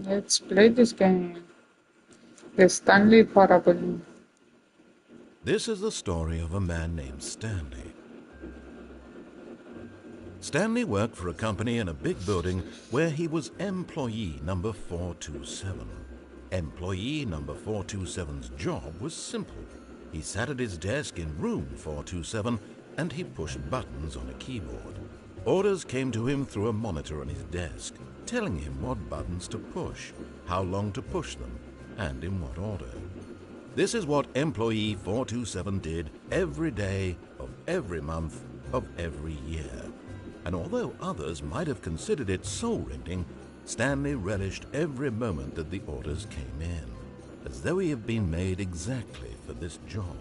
Let's play this game. The Stanley Parable. This is the story of a man named Stanley. Stanley worked for a company in a big building where he was employee number 427. Employee number 427's job was simple. He sat at his desk in room 427 and he pushed buttons on a keyboard. Orders came to him through a monitor on his desk, telling him what buttons to push, how long to push them, and in what order. This is what employee 427 did every day of every month of every year. And although others might have considered it soul-rending, Stanley relished every moment that the orders came in, as though he had been made exactly for this job.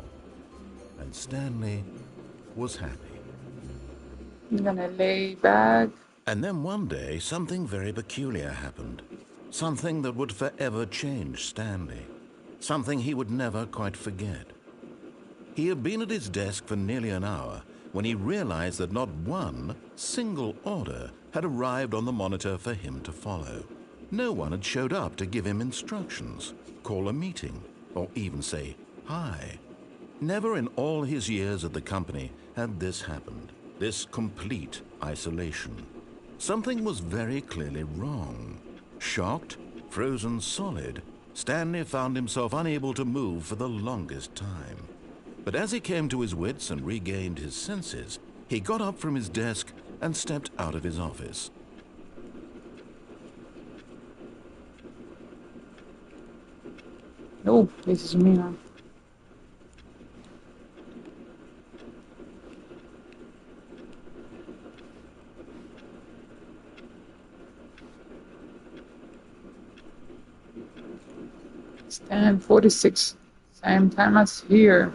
And Stanley was happy. I'm gonna lay back. And then one day, something very peculiar happened. Something that would forever change Stanley. Something he would never quite forget. He had been at his desk for nearly an hour when he realized that not one single order had arrived on the monitor for him to follow. No one had showed up to give him instructions, call a meeting, or even say hi. Never in all his years at the company had this happened, this complete isolation. Something was very clearly wrong. Shocked, frozen solid, Stanley found himself unable to move for the longest time. But as he came to his wits and regained his senses, he got up from his desk and stepped out of his office. Oh, this is me now. Stand 46. Same time as here.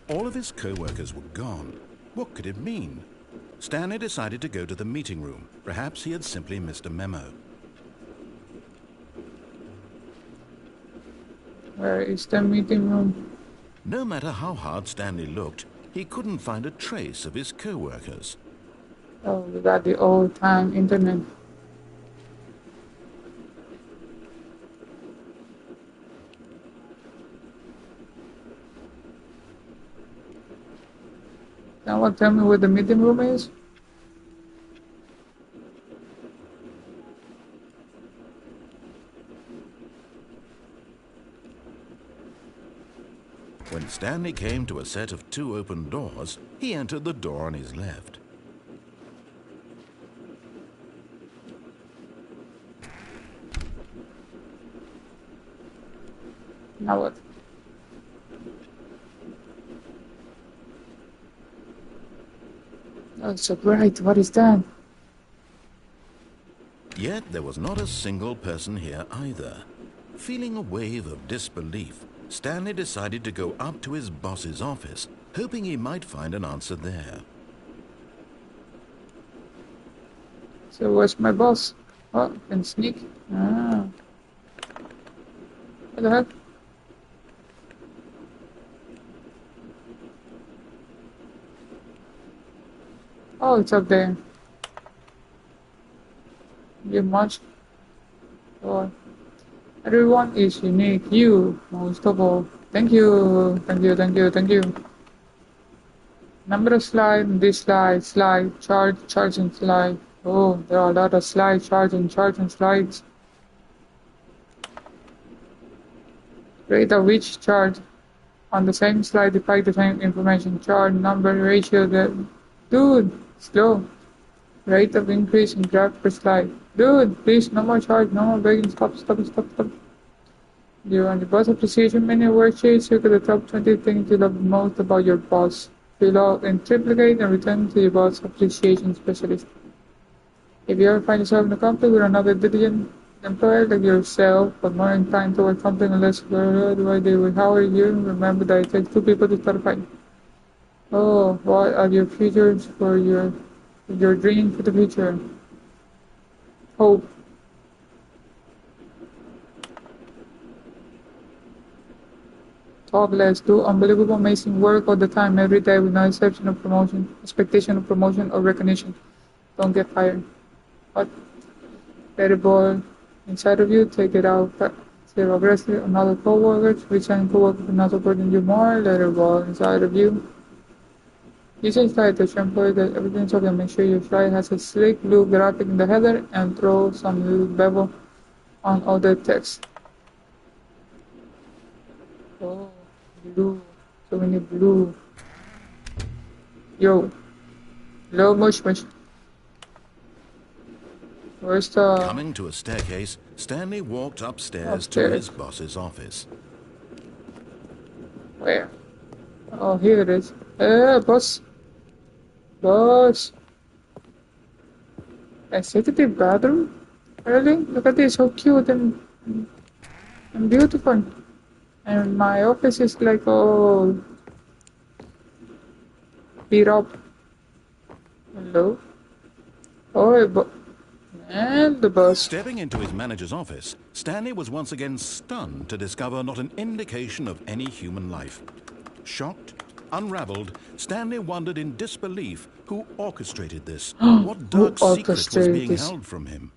All of his co-workers were gone. What could it mean? Stanley decided to go to the meeting room. Perhaps he had simply missed a memo. Where is the meeting room? No matter how hard Stanley looked, he couldn't find a trace of his co-workers. Oh, we got the old time internet. Someone tell me where the meeting room is? When Stanley came to a set of 2 open doors, he entered the door on his left. Now what? Oh, it's so bright. What is that? Yet there was not a single person here either. Feeling a wave of disbelief, Stanley decided to go up to his boss's office, hoping he might find an answer there. So where's my boss? Oh, can sneak. Ah. What the heck? Oh, it's up there. You much? Oh. Everyone is unique. You, most of all. Thank you. Thank you. Thank you. Thank you. Number of slide. This slide. Slide. Charge. Charging slide. Oh, there are a lot of slides. Charging. Charging slides. Rate of which charge. On the same slide, define the same information. Charge. Number. Ratio. Dude, slow. Rate of increase in graph per slide. Dude, please, no more charge, no more begging. Stop, stop, stop, stop. You're on the boss appreciation menu worksheet. Look at the top 20 things you love most about your boss. Fill out and triplicate and return to your boss appreciation specialist. If you ever find yourself in a conflict with another diligent employer like yourself, but more inclined toward something less good, why they will hire you, remember that it takes 2 people to start a fight. Oh, what are your futures for your dream for the future? Hope. talk less, do unbelievable, amazing work all the time, every day, with no expectation of promotion or recognition. Don't get fired. What? Terrible inside of you, take it out. Zero aggressive on other coworkers, resign coworkers not supporting you more, let it roll inside of you. You just try to show employee that everything's okay. Make sure your slide has a slick blue graphic in the header and throw some little bevel on all the text. Oh, blue. So we need blue. Yo. Hello, mush. Where's the... Coming to a staircase, Stanley walked upstairs to his boss's office. Where? Oh, here it is. Hey, boss. Boss. Executive bathroom? Really? Look at this, so cute and beautiful. And my office is like all beat up. Hello? Oh, and the boss. Stepping into his manager's office, Stanley was once again stunned to discover not an indication of any human life. Shocked, unraveled, Stanley wondered in disbelief who orchestrated this. What dark secret was being held from him?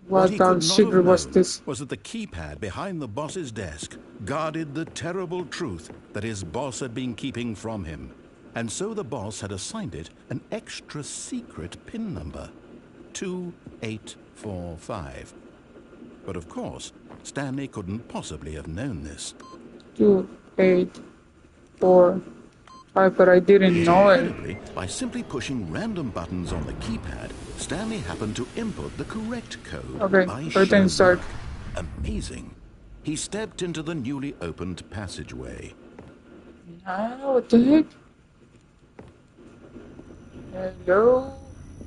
What dark secret was this? Was that the keypad behind the boss's desk guarded the terrible truth that his boss had been keeping from him. And so the boss had assigned it an extra secret PIN number, 2845. But of course, Stanley couldn't possibly have known this. 2845, but I didn't know it. Incredibly, by simply pushing random buttons on the keypad, Stanley happened to input the correct code. Okay, everything start. Amazing. He stepped into the newly opened passageway. What the heck? Hello,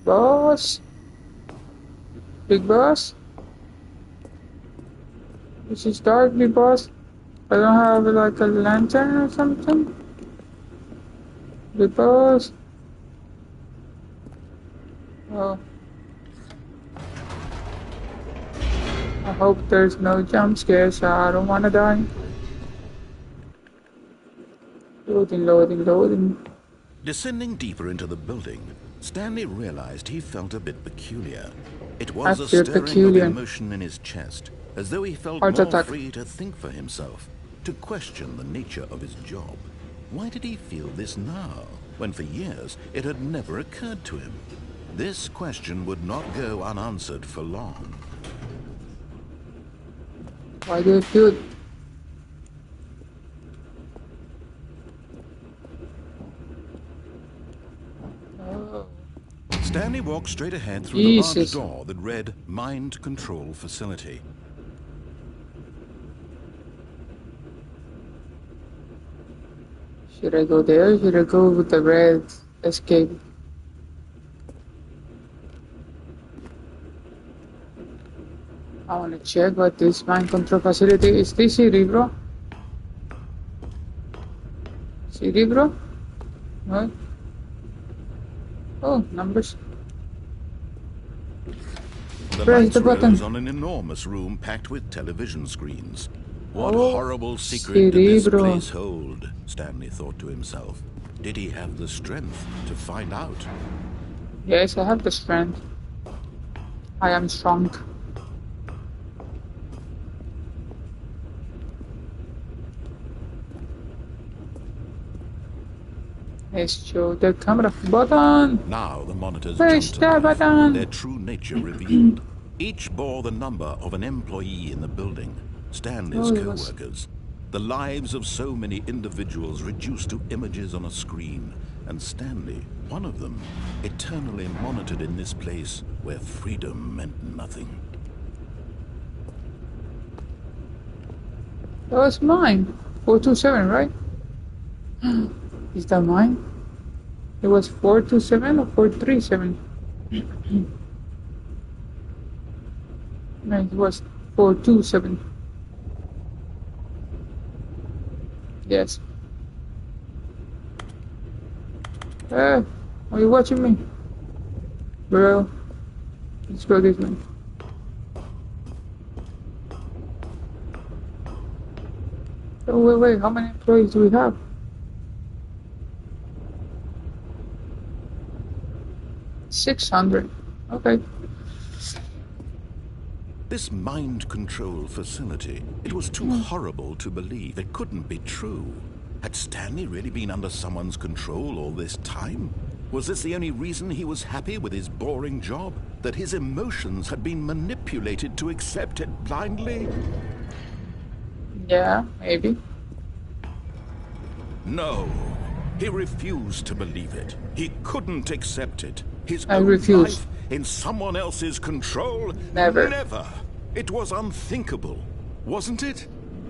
boss? Big boss? This is dark, big boss. I don't have like a lantern or something? Big boss? Oh. I hope there's no jump scares, so I don't wanna die. Loading. Descending deeper into the building, Stanley realized he felt a bit peculiar. It was a stirring of emotion in his chest, as though he felt more free to think for himself, to question the nature of his job. Why did he feel this now, when for years it had never occurred to him? This question would not go unanswered for long. Why do you feel it? Stanley walked straight ahead through the large door that read Mind Control Facility. Should I go there? Should I go with the red escape? I want to check what this mind control facility is. This Cerebro? Cerebro? What? Oh, numbers. The lights rose on an enormous room packed with television screens. What horrible secret did this place hold? Stanley thought to himself. Did he have the strength to find out? Yes, I have the strength. I am strong. Let's show the camera button. Now the monitors push the button. Their true nature revealed. Each bore the number of an employee in the building, Stanley's co-workers. The lives of so many individuals reduced to images on a screen, and Stanley, one of them, eternally monitored in this place where freedom meant nothing. That was mine. 427, right? Is that mine? It was 427 or 437? No, it was 427. Yes. Hey, are you watching me? Bro, let's go this way. So wait, how many employees do we have? 600. Okay. This mind control facility, it was too horrible to believe. It couldn't be true. Had Stanley really been under someone's control all this time? Was this the only reason he was happy with his boring job? That his emotions had been manipulated to accept it blindly? Yeah, maybe. No. He refused to believe it. He couldn't accept it. His I own refuse. life in someone else's control? Never. Never. It was unthinkable, wasn't it?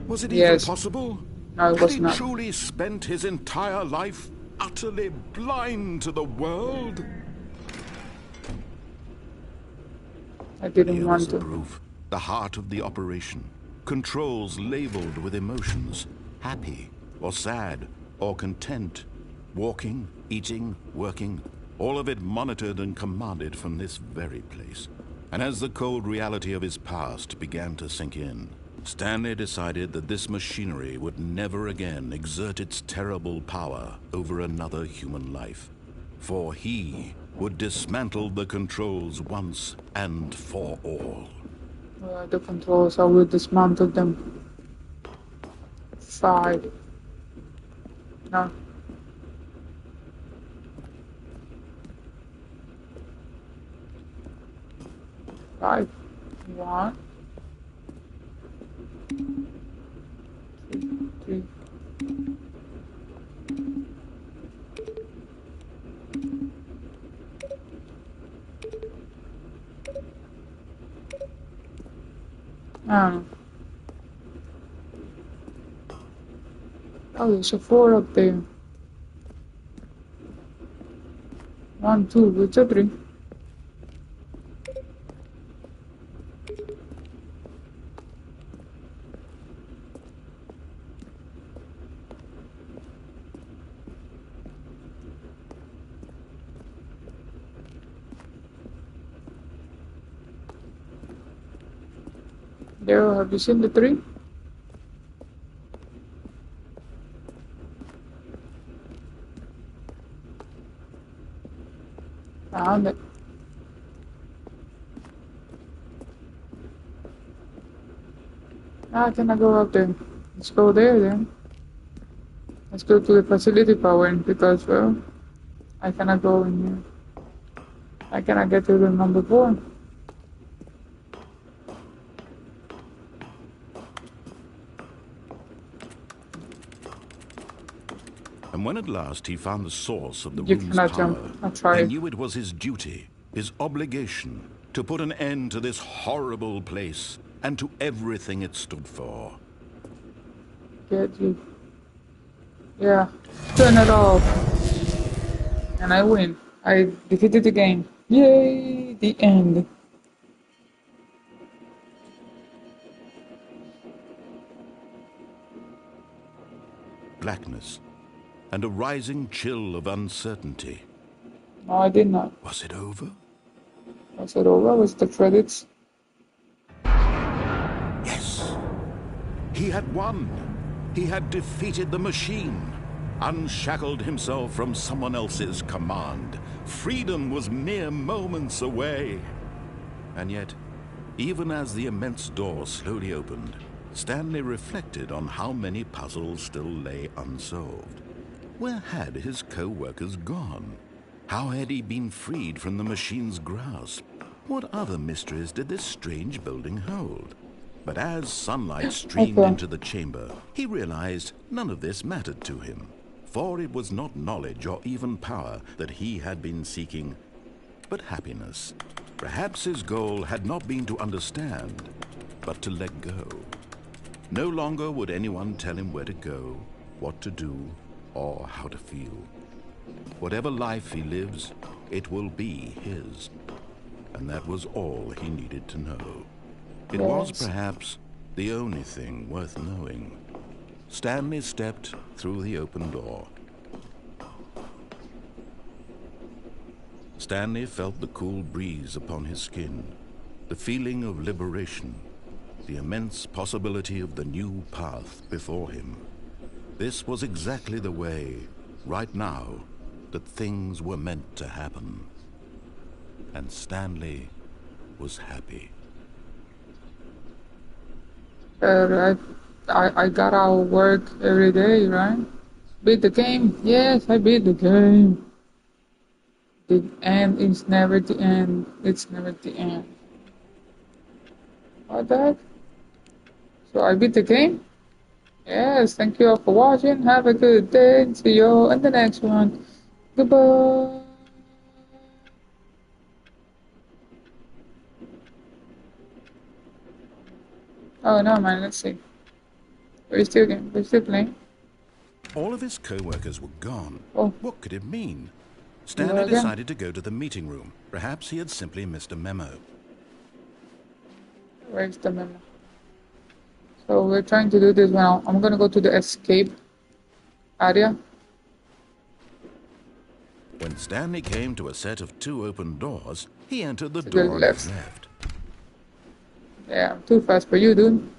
Was it even Yes. possible? No, it Had was he not. truly spent his entire life utterly blind to the world? I didn't Here want was the to. proof. The heart of the operation. Controls labeled with emotions. Happy, or sad, or content. Walking, eating, working. All of it monitored and commanded from this very place. And as the cold reality of his past began to sink in, Stanley decided that this machinery would never again exert its terrible power over another human life. For he would dismantle the controls once and for all. The controls, I will dismantle them. 5. No. 5. 1. 2, 3. Oh, there's a 4 up there. 1, 2, it's a 3. There, have you seen the 3? Found it. Now can I go up there? Let's go there then. Let's go to the facility power because, well, I cannot go in here. I cannot get to the number 4. And when at last he found the source of the You room's cannot power, jump. I'll try he it. knew it was his duty, his obligation, to put an end to this horrible place and to everything it stood for. Get you. Yeah. Turn it off. And I win. I defeated the game. Yay! The end. Blackness and a rising chill of uncertainty. No, I did not. Was it over? Was it over? Was the credits? Yes. He had won. He had defeated the machine, unshackled himself from someone else's command. Freedom was mere moments away. And yet, even as the immense door slowly opened, Stanley reflected on how many puzzles still lay unsolved. Where had his co-workers gone? How had he been freed from the machine's grasp? What other mysteries did this strange building hold? But as sunlight streamed into the chamber, he realized none of this mattered to him. For it was not knowledge or even power that he had been seeking, but happiness. Perhaps his goal had not been to understand, but to let go. No longer would anyone tell him where to go, what to do, or how to feel. Whatever life he lives, it will be his. And that was all he needed to know. It was perhaps the only thing worth knowing. Stanley stepped through the open door. Stanley felt the cool breeze upon his skin, the feeling of liberation, the immense possibility of the new path before him. This was exactly the way, right now, that things were meant to happen. And Stanley was happy. I gotta work every day, right? Beat the game. Yes, I beat the game. The end is never the end. It's never the end. What the heck? So I beat the game? Yes, thank you all for watching. Have a good day. See you in the next one. Goodbye. Oh no, man. Let's see. We're still playing. All of his co-workers were gone. Oh, What could it mean? you Stanley again. decided to go to the meeting room. Perhaps he had simply missed a memo. Where's the memo? So we're trying to do this now. I'm gonna go to the escape area. When Stanley came to a set of 2 open doors, he entered the To the door on his left. left. Yeah, I'm too fast for you, dude.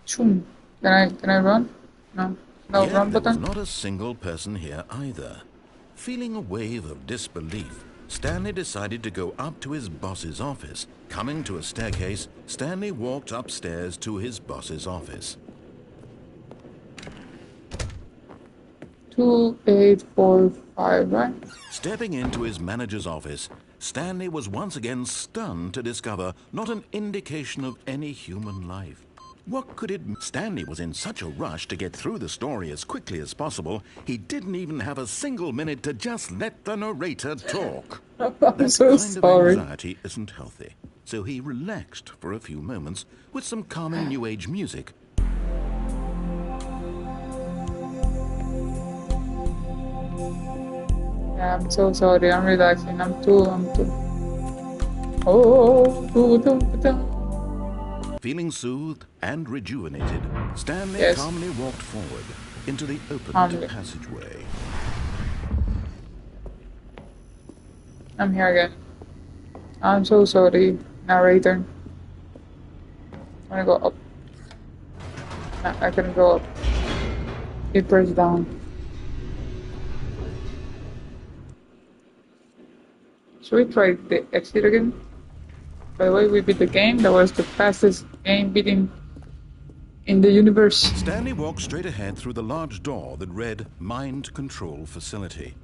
Choom. Can I run? No. No Yet run there was button? not a single person here either. Feeling a wave of disbelief, Stanley decided to go up to his boss's office. Coming to a staircase, Stanley walked upstairs to his boss's office. 2845, right? Stepping into his manager's office, Stanley was once again stunned to discover not an indication of any human life. What could it mean? Stanley was in such a rush to get through the story as quickly as possible, he didn't even have a single minute to just let the narrator talk. I'm That so kind of sorry. anxiety isn't healthy, so he relaxed for a few moments with some calming New Age music. Yeah, I'm so sorry. I'm relaxing. I'm too. Oh, Feeling soothed and rejuvenated, Stanley yes. calmly walked forward into the opened Calmly. passageway. I'm here again. I'm so sorry, narrator. I'm gonna go up. No, I couldn't go up. It pressed down. Should we try the exit again? By the way, we beat the game. That was the fastest game beating in the universe. Stanley walked straight ahead through the large door that read Mind Control Facility.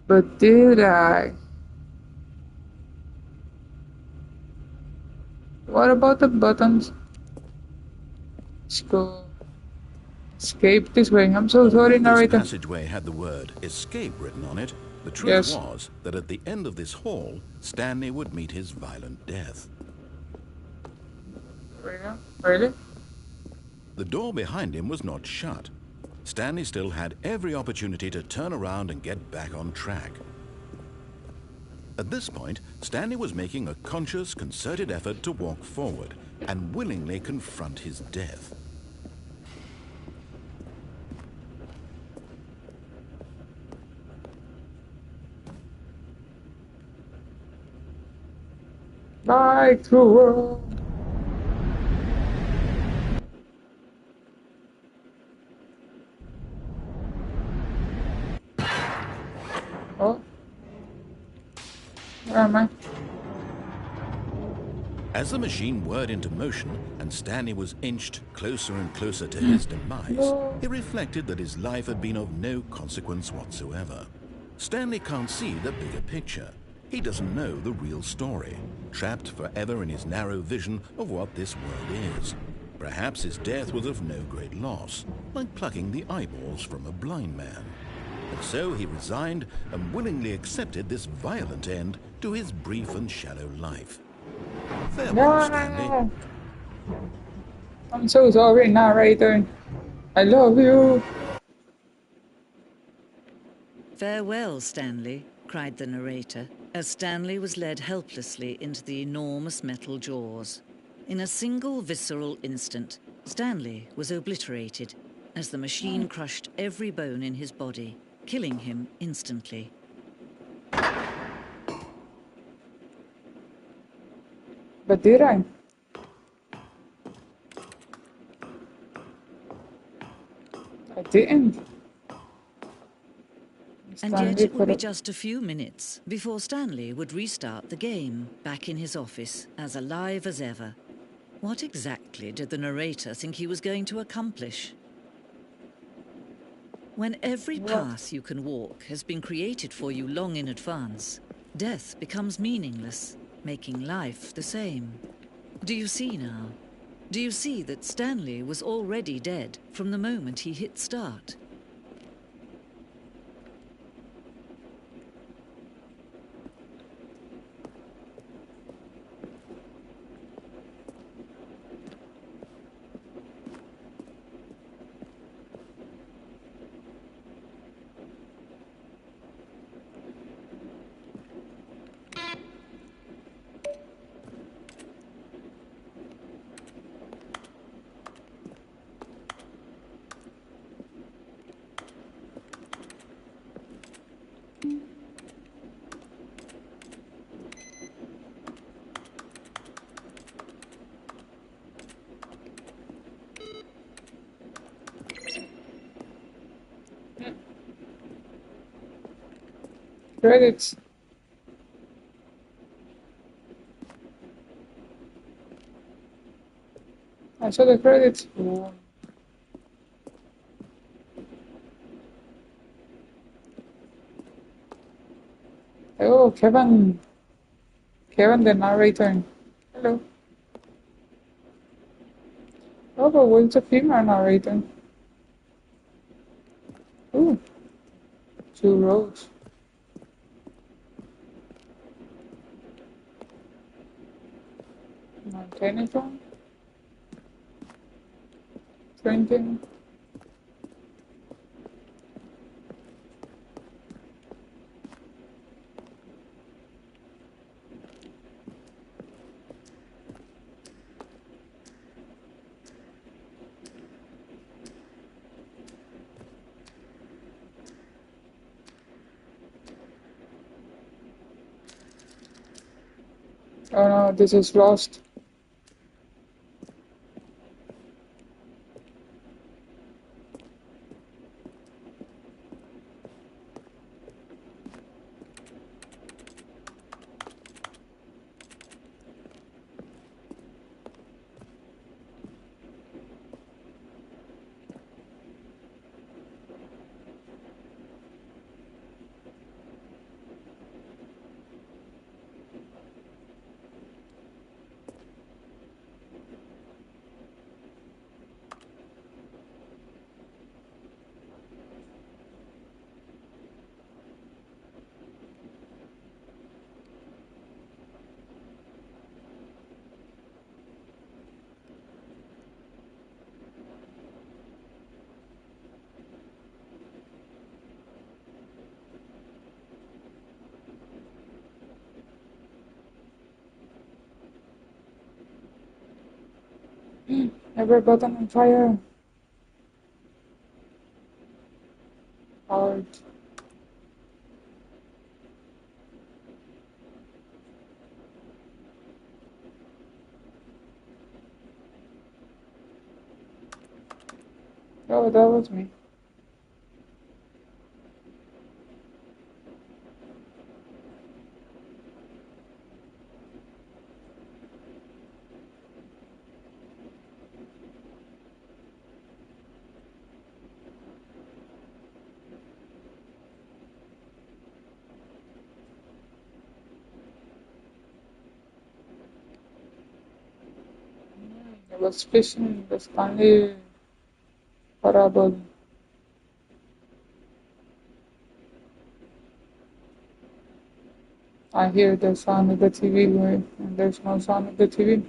But did I? What about the buttons? Let's go. Escape this way. I'm so sorry, Although this narrator. passageway had the word escape written on it, the truth Yes. was that at the end of this hall, Stanley would meet his violent death. Really? The door behind him was not shut. Stanley still had every opportunity to turn around and get back on track. At this point, Stanley was making a conscious, concerted effort to walk forward and willingly confront his death. Bye, through world. Oh. Where am I? As the machine whirred into motion and Stanley was inched closer and closer to his demise, No. he reflected that his life had been of no consequence whatsoever. Stanley can't see the bigger picture. He doesn't know the real story, trapped forever in his narrow vision of what this world is. Perhaps his death was of no great loss, like plucking the eyeballs from a blind man. And so he resigned and willingly accepted this violent end to his brief and shallow life. Farewell, Stanley. No. I'm so sorry, narrator. I love you. "Farewell, Stanley," cried the narrator, as Stanley was led helplessly into the enormous metal jaws. In a single visceral instant, Stanley was obliterated as the machine crushed every bone in his body, killing him instantly. But did I? didn't. And yet Stanley it would be Parable. just a few minutes before Stanley would restart the game, back in his office, as alive as ever. What exactly did the narrator think he was going to accomplish? When every What? path you can walk has been created for you long in advance, death becomes meaningless, making life the same. Do you see now? Do you see that Stanley was already dead from the moment he hit start? Credits. I saw the credits. Oh, Kevin. Kevin, the narrator. Hello. Oh, but what's a female narrator? Ooh, 2 rows. Tennis one. Drinking. Oh no, this is lost. Every button on fire. Hard. Oh, that was me. I was fishing the Stanley Parable. I hear the sound of the TV, right? And there's no sound of the TV.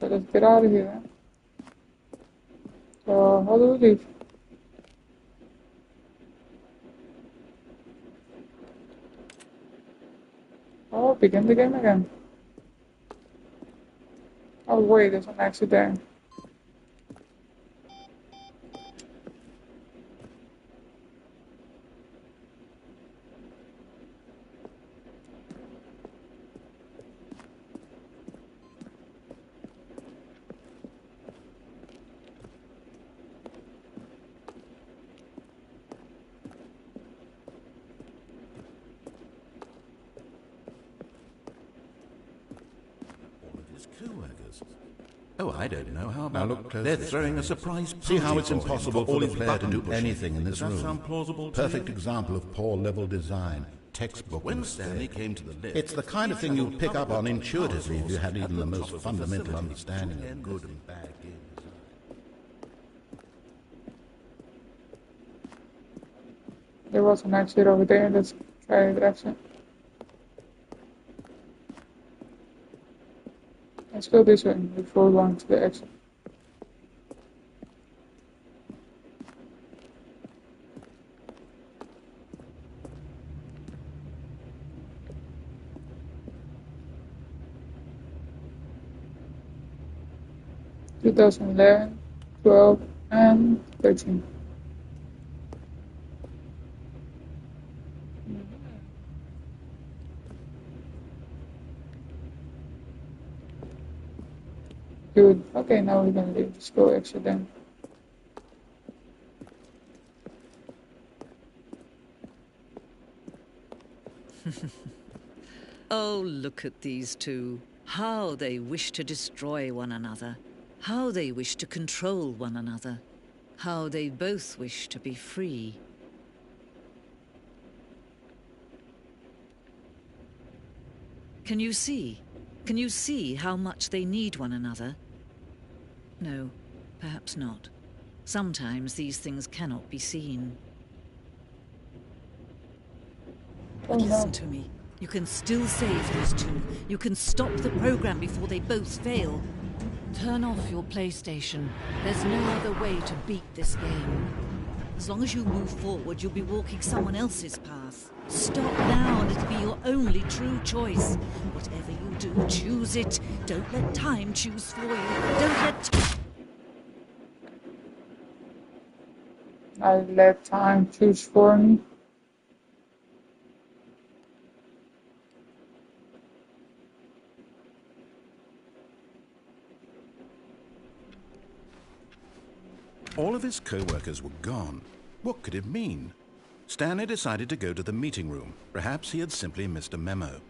So let's get out of here. So how do we leave? Oh, begin the game again. Oh wait, there's an accident. Oh, I don't know. How Now about look closely. they're throwing a surprise party? See how it's for him impossible for for the his player to button do pushing. anything in this Does that room. sound plausible to Perfect you? example of poor level design. Textbook When mistake. Stanley came to the lift, It's the kind of thing you'd pick up on intuitively if you had even the most fundamental understanding of good and bad game design. There was an exit over there. Let's try the exit. Let's go this way before going to the exit. Two 2011, 12, and 13. Good. Okay, now we're gonna leave. Let's go exit then. Oh, look at these two. How they wish to destroy one another. How they wish to control one another. How they both wish to be free. Can you see? Can you see how much they need one another? No, perhaps not. Sometimes these things cannot be seen. Oh But no. listen to me. You can still save these two. You can stop the program before they both fail. Turn off your PlayStation. There's no other way to beat this game. As long as you move forward, you'll be walking someone else's path. Stop now and it'll be your only true choice. Whatever you do, choose it. Don't let time choose for you. Don't let... I let time choose for me. All of his co-workers were gone. What could it mean? Stanley decided to go to the meeting room. Perhaps he had simply missed a memo.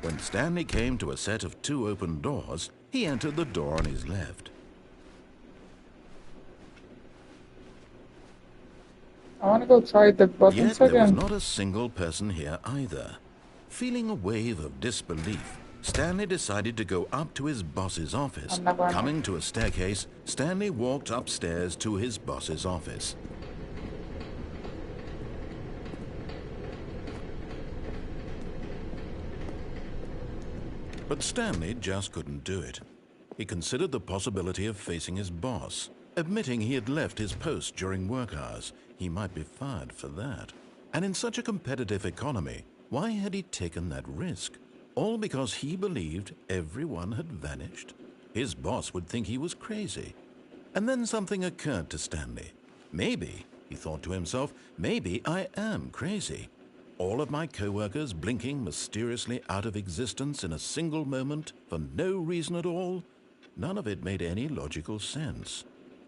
When Stanley came to a set of 2 open doors, he entered the door on his left. I wanna go try the buttons Yet there was again. not a single person here either. Feeling a wave of disbelief, Stanley decided to go up to his boss's office. I'm not going. Coming to a staircase, Stanley walked upstairs to his boss's office. But Stanley just couldn't do it. He considered the possibility of facing his boss. Admitting he had left his post during work hours, he might be fired for that. And in such a competitive economy, why had he taken that risk? All because he believed everyone had vanished? His boss would think he was crazy. And then something occurred to Stanley. Maybe, he thought to himself, maybe I am crazy. All of my co-workers blinking mysteriously out of existence in a single moment for no reason at all? None of it made any logical sense.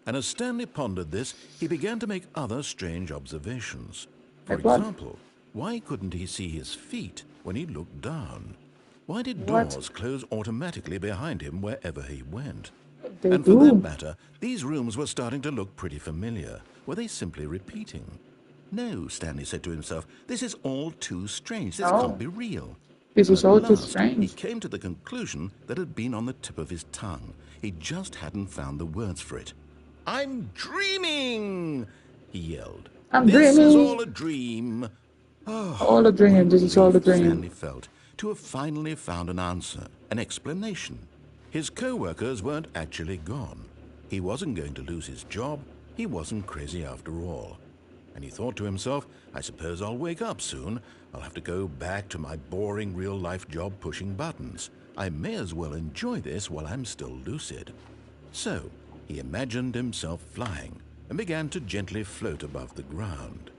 And as Stanley pondered this, he began to make other strange observations. For Like what? example, why couldn't he see his feet when he looked down? Why did What? doors close automatically behind him wherever he went? They And for that do. matter, these rooms were starting to look pretty familiar. Were they simply repeating? No, Stanley said to himself, this is all too strange. This No. can't be real. This is At all too last, He strange. came to the conclusion that had been on the tip of his tongue. He just hadn't found the words for it. I'm dreaming, he yelled. I'm This is dreaming. all a dream. All a dream. This is all a dream. Stanley felt to have finally found an answer, an explanation. His co-workers weren't actually gone. He wasn't going to lose his job. He wasn't crazy after all. And he thought to himself, I suppose I'll wake up soon. I'll have to go back to my boring real-life job pushing buttons. I may as well enjoy this while I'm still lucid. So, he imagined himself flying and began to gently float above the ground.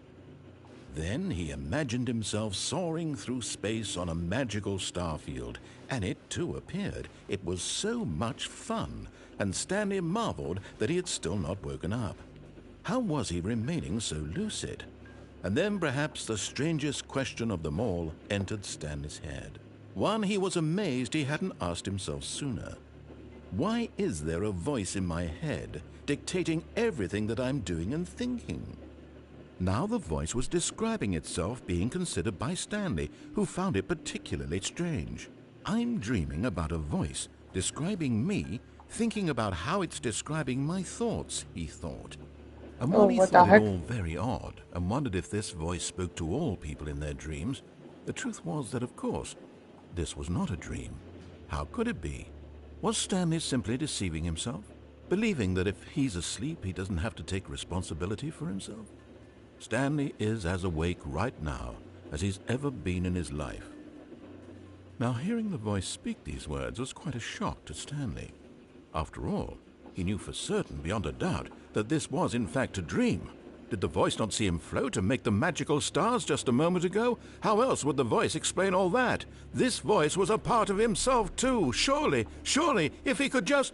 Then he imagined himself soaring through space on a magical starfield, and it too appeared. It was so much fun, and Stanley marveled that he had still not woken up. How was he remaining so lucid? And then perhaps the strangest question of them all entered Stanley's head. One he was amazed he hadn't asked himself sooner. Why is there a voice in my head dictating everything that I'm doing and thinking? Now the voice was describing itself being considered by Stanley, who found it particularly strange. I'm dreaming about a voice describing me, thinking about how it's describing my thoughts, he thought. And Oh, while he what the thought it heck? all very odd and wondered if this voice spoke to all people in their dreams, the truth was that, of course, this was not a dream. How could it be? Was Stanley simply deceiving himself, believing that if he's asleep he doesn't have to take responsibility for himself? Stanley is as awake right now as he's ever been in his life. Now, hearing the voice speak these words was quite a shock to Stanley. After all, he knew for certain, beyond a doubt, that this was in fact a dream. Did the voice not see him float and make the magical stars just a moment ago? How else would the voice explain all that? This voice was a part of himself too. Surely, if he could just...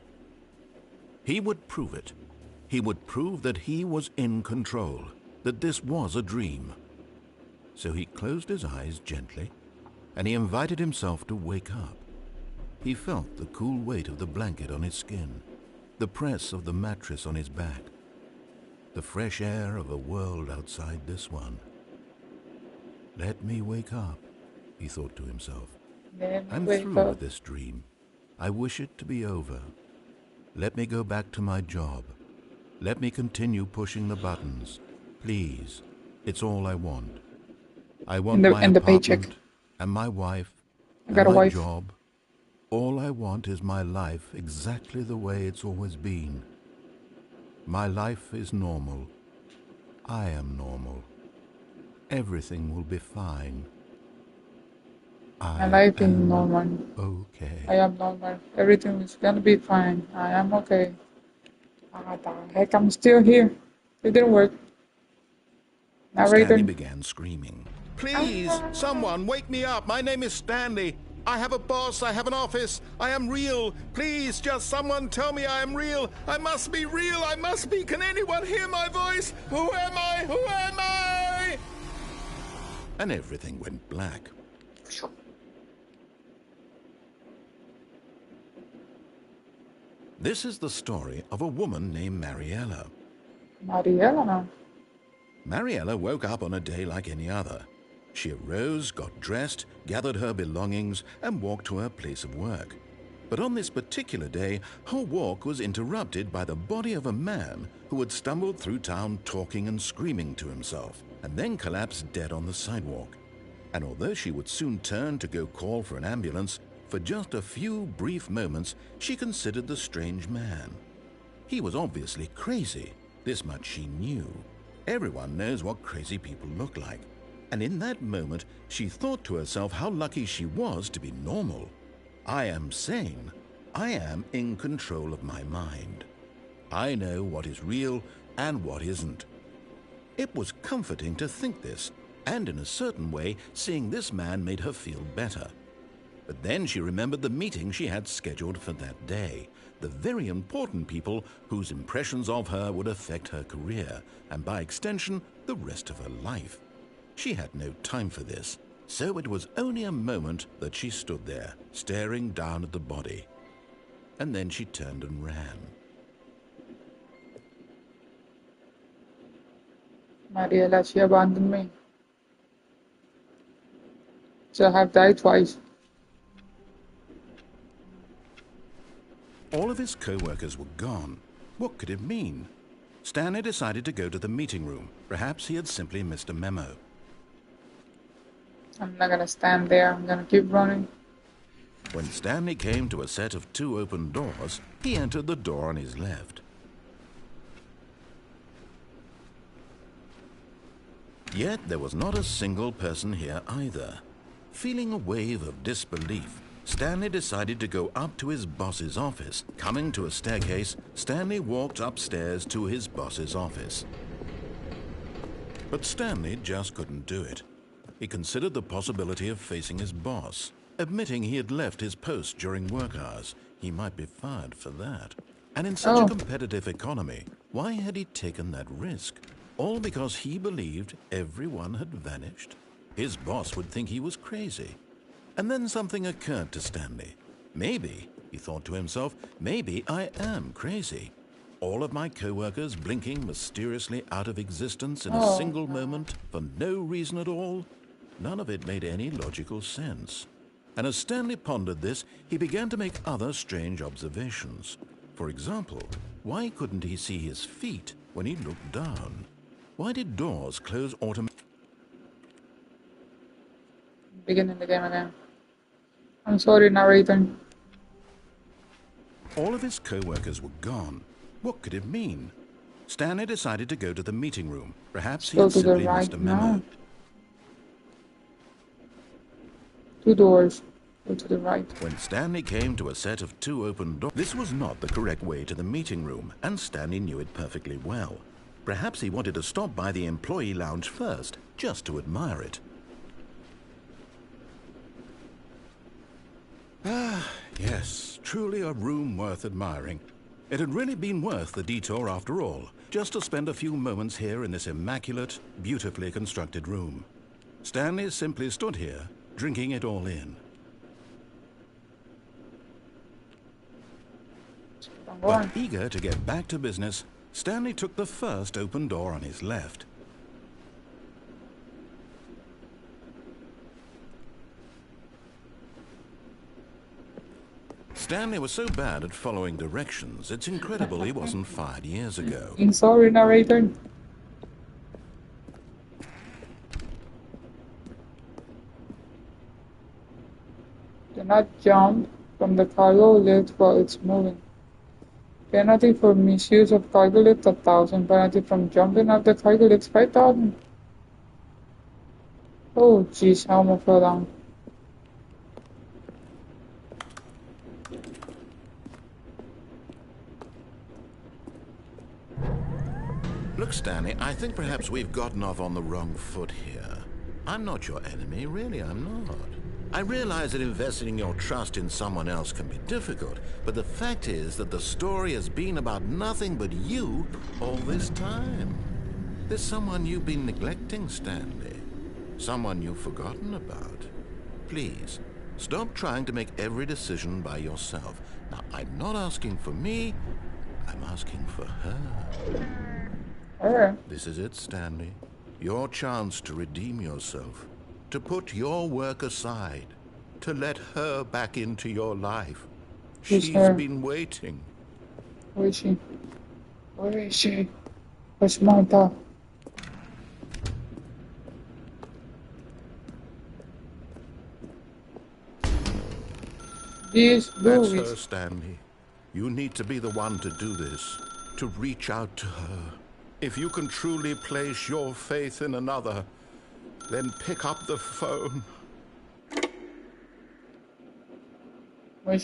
He would prove it. He would prove that he was in control, that this was a dream. So he closed his eyes gently, and he invited himself to wake up. He felt the cool weight of the blanket on his skin, the press of the mattress on his back, the fresh air of a world outside this one. Let me wake up, he thought to himself. I'm through with this dream. I wish it to be over. Let me go back to my job. Let me continue pushing the buttons. Please, it's all I want. I want my apartment paycheck. and my wife I got and a my wife. job. All I want is my life exactly the way it's always been. My life is normal. I am normal. Everything will be fine. My life is normal. Okay. I am normal. Everything is gonna be fine. I am okay. Ah, the heck, I'm still here. It didn't work. Stanley Narrator. began screaming. Please, someone, wake me up. My name is Stanley. I have a boss. I have an office. I am real. Please, just someone tell me I am real. I must be real. I must be. Can anyone hear my voice? Who am I? Who am I? And everything went black. This is the story of a woman named Mariella. Mariella. Mariella woke up on a day like any other. She arose, got dressed, gathered her belongings, and walked to her place of work. But on this particular day, her walk was interrupted by the body of a man who had stumbled through town talking and screaming to himself, and then collapsed dead on the sidewalk. And although she would soon turn to go call for an ambulance, for just a few brief moments she considered the strange man. He was obviously crazy. This much she knew. Everyone knows what crazy people look like. And in that moment, she thought to herself how lucky she was to be normal. I am sane. I am in control of my mind. I know what is real and what isn't. It was comforting to think this, and in a certain way, seeing this man made her feel better. But then she remembered the meeting she had scheduled for that day, the very important people whose impressions of her would affect her career, and by extension, the rest of her life. She had no time for this, so it was only a moment that she stood there, staring down at the body. And then she turned and ran. Mariella, she abandoned me. So I have died twice. All of his co-workers were gone. What could it mean? Stanley decided to go to the meeting room. Perhaps he had simply missed a memo. I'm not gonna stand there. I'm gonna keep running. When Stanley came to a set of 2 open doors, he entered the door on his left. Yet there was not a single person here either. Feeling a wave of disbelief, Stanley decided to go up to his boss's office. Coming to a staircase, Stanley walked upstairs to his boss's office. But Stanley just couldn't do it. He considered the possibility of facing his boss, admitting he had left his post during work hours. He might be fired for that. And in such a competitive economy, why had he taken that risk? All because he believed everyone had vanished? His boss would think he was crazy. And then something occurred to Stanley. Maybe, he thought to himself, maybe I am crazy. All of my co-workers blinking mysteriously out of existence in a Oh, single moment for no reason at all. None of it made any logical sense. And as Stanley pondered this, he began to make other strange observations. For example, why couldn't he see his feet when he looked down? Why did doors close automatically? beginning the game again. I'm sorry, narrator. All of his co-workers were gone. What could it mean? Stanley decided to go to the meeting room. Perhaps he Go had to the simply missed right a memo. now. 2 doors. Go to the right. When Stanley came to a set of 2 open doors, this was not the correct way to the meeting room, and Stanley knew it perfectly well. Perhaps he wanted to stop by the employee lounge first, just to admire it. Ah, yes, truly a room worth admiring. It had really been worth the detour after all, just to spend a few moments here in this immaculate, beautifully constructed room. Stanley simply stood here, drinking it all in. I'm But going. eager to get back to business, Stanley took the first open door on his left. Stanley was so bad at following directions, it's incredible he wasn't fired years ago. I'm sorry, narrator. Do not jump from the cargo lift while it's moving. Penalty for misuse of cargo lift 1,000. Penalty from jumping off the cargo lift 5,000. Oh jeez, I almost fell down. Look, Stanley, I think perhaps we've gotten off on the wrong foot here. I'm not your enemy, really, I'm not. I realize that investing your trust in someone else can be difficult, but the fact is that the story has been about nothing but you all this time. There's someone you've been neglecting, Stanley. Someone you've forgotten about. Please, stop trying to make every decision by yourself. Now, I'm not asking for me, I'm asking for her. Alright. This is it, Stanley. Your chance to redeem yourself. To put your work aside. To let her back into your life. Who's She's her? been waiting. Where is she? Where is she? Where's Martha? This That's blue her, is Stanley. You need to be the one to do this. To reach out to her. If you can truly place your faith in another, then pick up the phone.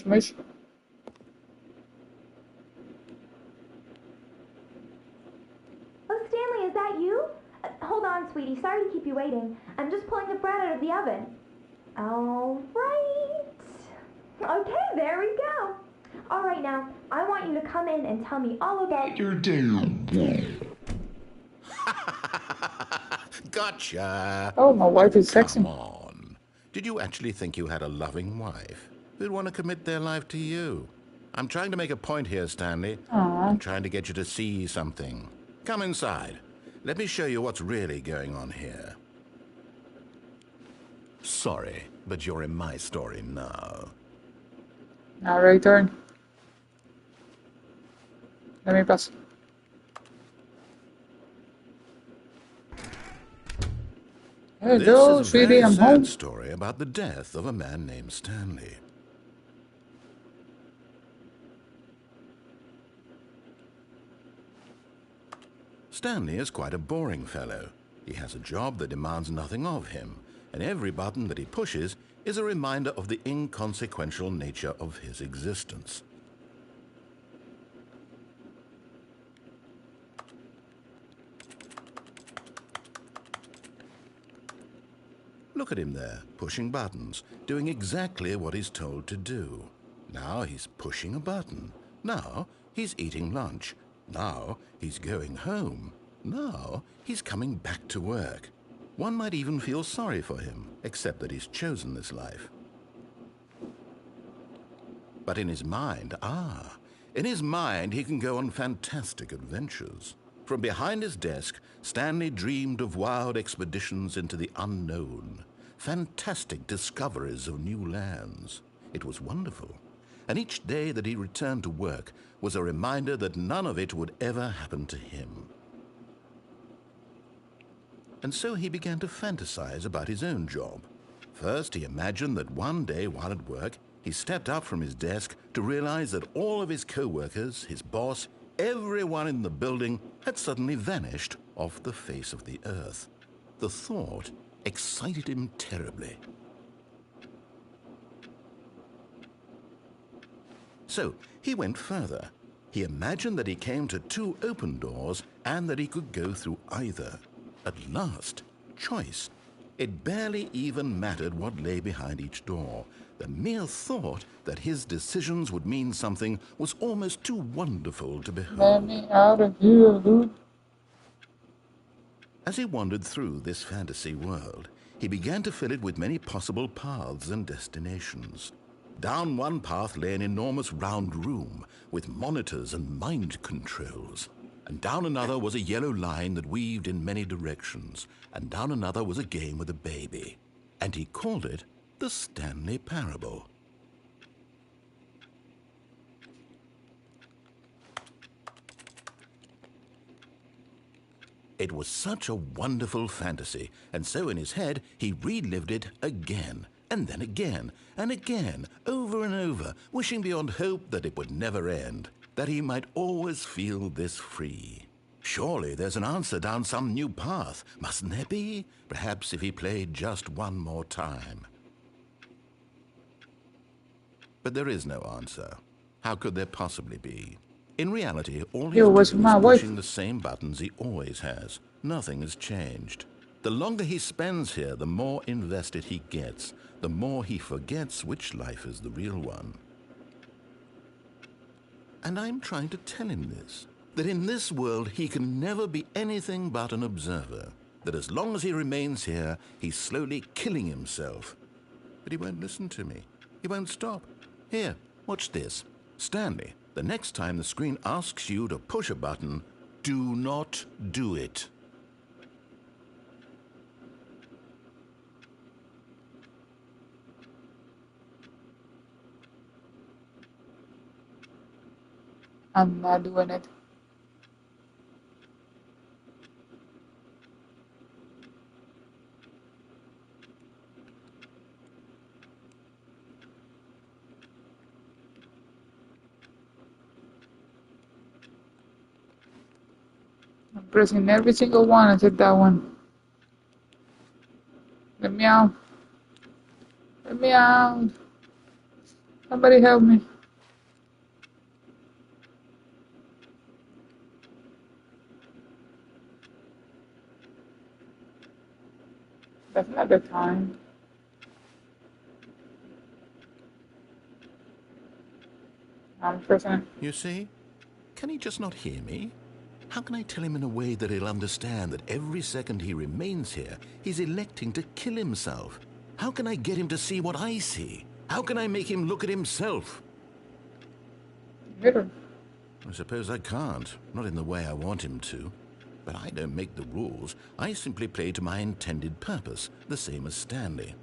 Mish. Oh, Stanley, is that you? Hold on, sweetie. Sorry to keep you waiting. I'm just pulling the bread out of the oven. All right. Okay, there we go. All right, now, I want you to come in and tell me all about your day. Gotcha. Oh, my wife is Come sexy. on. Did you actually think you had a loving wife who'd want to commit their life to you? I'm trying to make a point here, Stanley. Aww. I'm trying to get you to see something. Come inside. Let me show you what's really going on here. Sorry, but you're in my story now. Narrator. Let me pass. Hello, This is a sweetie, very I'm sad home. story about the death of a man named Stanley. Stanley is quite a boring fellow. He has a job that demands nothing of him, and every button that he pushes is a reminder of the inconsequential nature of his existence. Look at him there, pushing buttons, doing exactly what he's told to do. Now he's pushing a button. Now he's eating lunch. Now he's going home. Now he's coming back to work. One might even feel sorry for him, except that he's chosen this life. But in his mind, in his mind he can go on fantastic adventures. From behind his desk, Stanley dreamed of wild expeditions into the unknown, fantastic discoveries of new lands. It was wonderful, and each day that he returned to work was a reminder that none of it would ever happen to him. And so he began to fantasize about his own job. First, he imagined that one day while at work, he stepped up from his desk to realize that all of his co-workers, his boss, everyone in the building had suddenly vanished off the face of the earth. The thought excited him terribly. So he went further. He imagined that he came to 2 open doors and that he could go through either. At last, choice. It barely even mattered what lay behind each door. The mere thought that his decisions would mean something was almost too wonderful to behold. Let me out of here, dude. As he wandered through this fantasy world, he began to fill it with many possible paths and destinations. Down one path lay an enormous round room with monitors and mind controls. And down another was a yellow line that weaved in many directions. And down another was a game with a baby. And he called it the Stanley Parable. It was such a wonderful fantasy, and so in his head he relived it again, and then again, and again, over and over, wishing beyond hope that it would never end, that he might always feel this free. Surely there's an answer down some new path, mustn't there be? Perhaps if he played just one more time. But there is no answer. How could there possibly be? In reality, all he's doing is pushing the same buttons he always has. Nothing has changed. The longer he spends here, the more invested he gets, the more he forgets which life is the real one. And I'm trying to tell him this, that in this world he can never be anything but an observer, that as long as he remains here, he's slowly killing himself. But he won't listen to me. He won't stop. Here, watch this. Stanley, the next time the screen asks you to push a button, do not do it. I'm not doing it. I'm pressing every single one except that one. Let me out. Let me out. Somebody help me. That's not the time. I'm pressing. You see? Can he just not hear me? How can I tell him in a way that he'll understand that every second he remains here, he's electing to kill himself? How can I get him to see what I see? How can I make him look at himself? Mirror. I suppose I can't, not in the way I want him to. But I don't make the rules. I simply play to my intended purpose, the same as Stanley.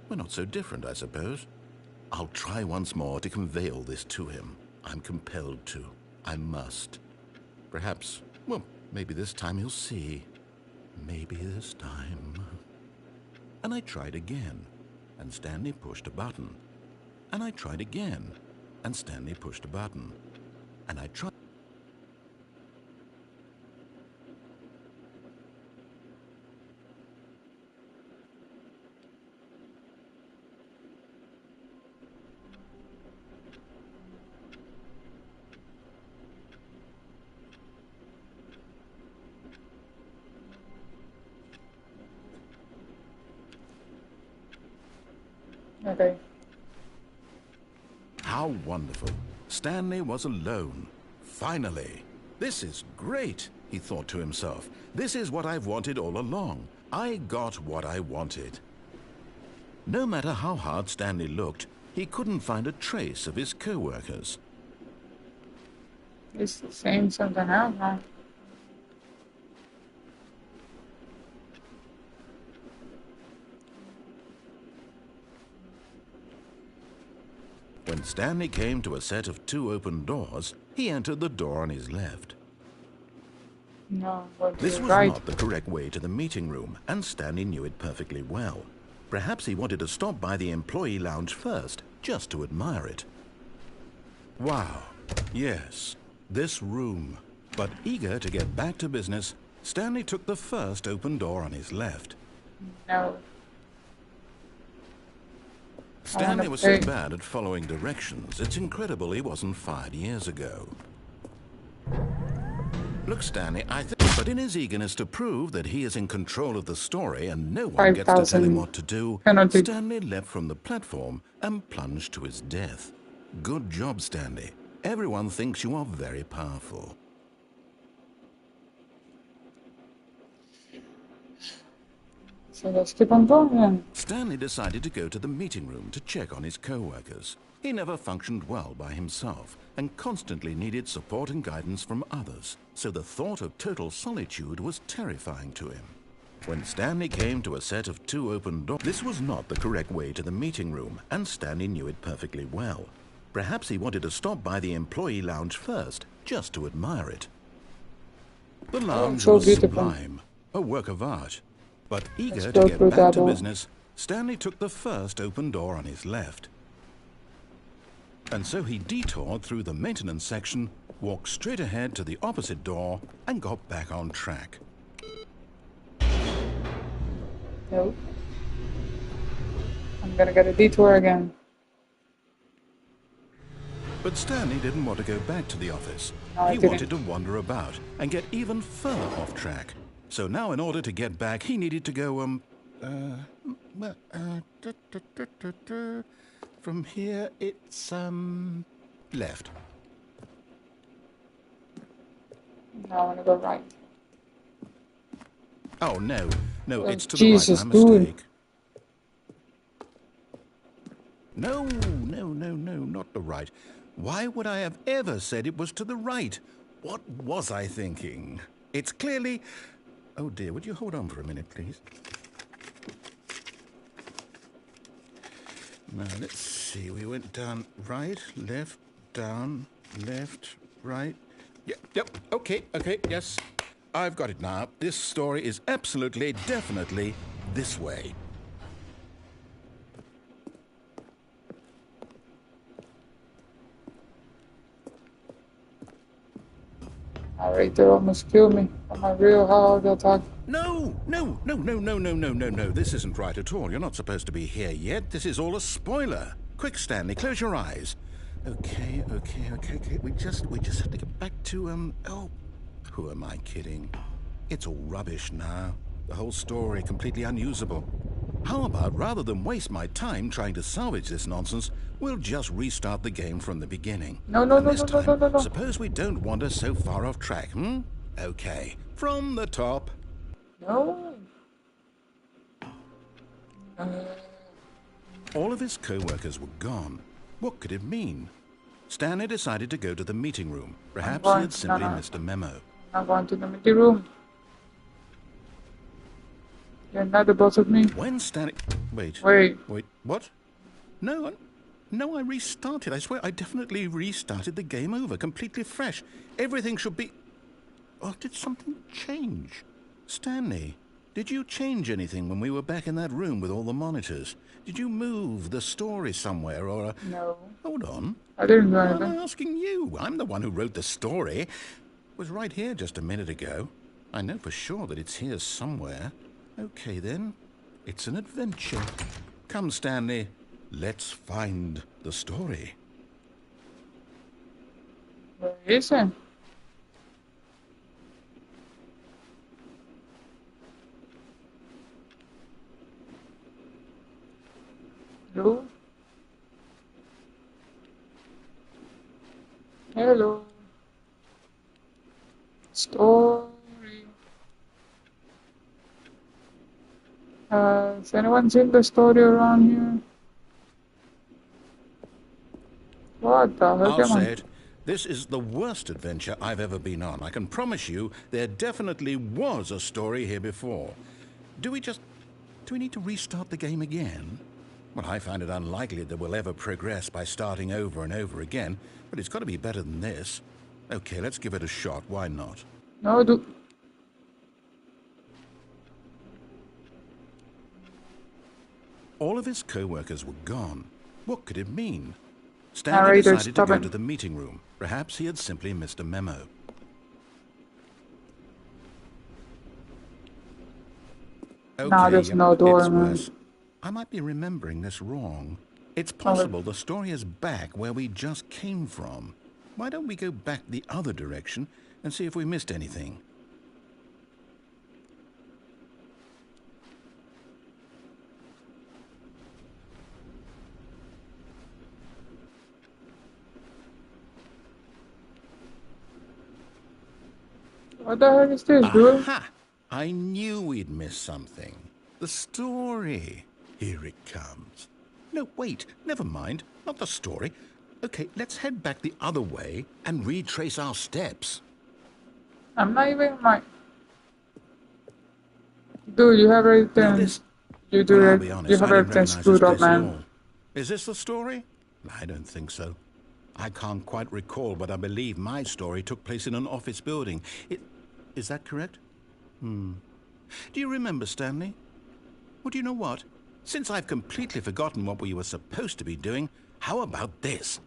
We're not so different, I suppose. I'll try once more to convey all this to him. I'm compelled to. I must. Perhaps, well, maybe this time he'll see. Maybe this time. And I tried again, and Stanley pushed a button. And I tried again, and Stanley pushed a button. And I tried. Okay. How wonderful. Stanley was alone. Finally. This is great, he thought to himself. This is what I've wanted all along. I got what I wanted. No matter how hard Stanley looked, he couldn't find a trace of his co-workers. He's saying something else, huh? When Stanley came to a set of 2 open doors, he entered the door on his left. No, but This you're was right. not the correct way to the meeting room, and Stanley knew it perfectly well. Perhaps he wanted to stop by the employee lounge first, just to admire it. Wow, yes, this room. But eager to get back to business, Stanley took the first open door on his left. No. Stanley was so pay. bad at following directions, it's incredible he wasn't fired years ago. Look, Stanley, I think... But in his eagerness to prove that he is in control of the story and no one gets to tell him what to do, penalty. Stanley leapt from the platform and plunged to his death. Good job, Stanley. Everyone thinks you are very powerful. So let's keep on going then. Stanley decided to go to the meeting room to check on his co-workers. He never functioned well by himself and constantly needed support and guidance from others, so the thought of total solitude was terrifying to him. When Stanley came to a set of 2 open doors, this was not the correct way to the meeting room, and Stanley knew it perfectly well. Perhaps he wanted to stop by the employee lounge first, just to admire it. The lounge so was beautiful. sublime, a work of art. But eager Let's to go get through back that to door. business, Stanley took the first open door on his left. And so he detoured through the maintenance section, walked straight ahead to the opposite door, and got back on track. Nope. I'm gonna get a detour again. But Stanley didn't want to go back to the office. No, I He didn't. wanted to wander about and get even further off track. So now in order to get back, he needed to go, from here it's, left. Now I wanna go right. Oh, no, Oh, it's to Jesus, the right, my dude. mistake. No, not the right. Why would I have ever said it was to the right? What was I thinking? It's clearly... Oh dear, would you hold on for a minute, please? Now, let's see. We went down right, left, down, left, right. Yep, okay, yes. I've got it now. This story is absolutely, definitely this way. Alright, they almost killed me on my real hard attack. No. This isn't right at all. You're not supposed to be here yet. This is all a spoiler. Quick, Stanley, close your eyes. Okay. We just have to get back to, oh, who am I kidding? It's all rubbish now. The whole story completely unusable. How about, rather than waste my time trying to salvage this nonsense, we'll just restart the game from the beginning. No. And this time, suppose we don't wander so far off track, Okay, from the top. No. All of his co-workers were gone. What could it mean? Stanley decided to go to the meeting room. Perhaps he had simply missed a memo. I'm going to the meeting room. You're not the boss of me. When Stanley... Wait, what? No, I restarted. I swear, I definitely restarted the game over, completely fresh. Everything should be... Oh, did something change? Stanley, did you change anything when we were back in that room with all the monitors? Did you move the story somewhere or... No. Hold on. I didn't do I'm anything. asking you. I'm the one who wrote the story. It was right here just a minute ago. I know for sure that it's here somewhere. Okay, then. It's an adventure. Come, Stanley. Let's find the story. Where is it? Hello? Hello. Story. Has anyone seen the story around here? What the hell? I'll Come say on. it. This is the worst adventure I've ever been on. I can promise you there definitely was a story here before. Do we need to restart the game again? Well, I find it unlikely that we'll ever progress by starting over and over again, but it's got to be better than this. Okay, let's give it a shot. Why not? No, dude. All of his co-workers were gone. What could it mean? Stanley Narrator, decided to stop go it. to the meeting room. Perhaps he had simply missed a memo. Nah, there's no door, it's man. worse. I might be remembering this wrong. It's possible the story is back where we just came from. Why don't we go back the other direction and see if we missed anything? What the hell is this, dude? Aha! I knew we'd miss something. The story. Here it comes. No, wait, never mind. Not the story. Okay, let's head back the other way and retrace our steps. I'm not even my. Dude, you have Now everything. this... You do Well, I'll it. be honest, You have I didn't everything recognize screwed this up, place at man. all. Is this the story? I don't think so. I can't quite recall, but I believe my story took place in an office building. Is that correct? Do you remember, Stanley? Well, do you know what? Since I've completely forgotten what we were supposed to be doing, how about this?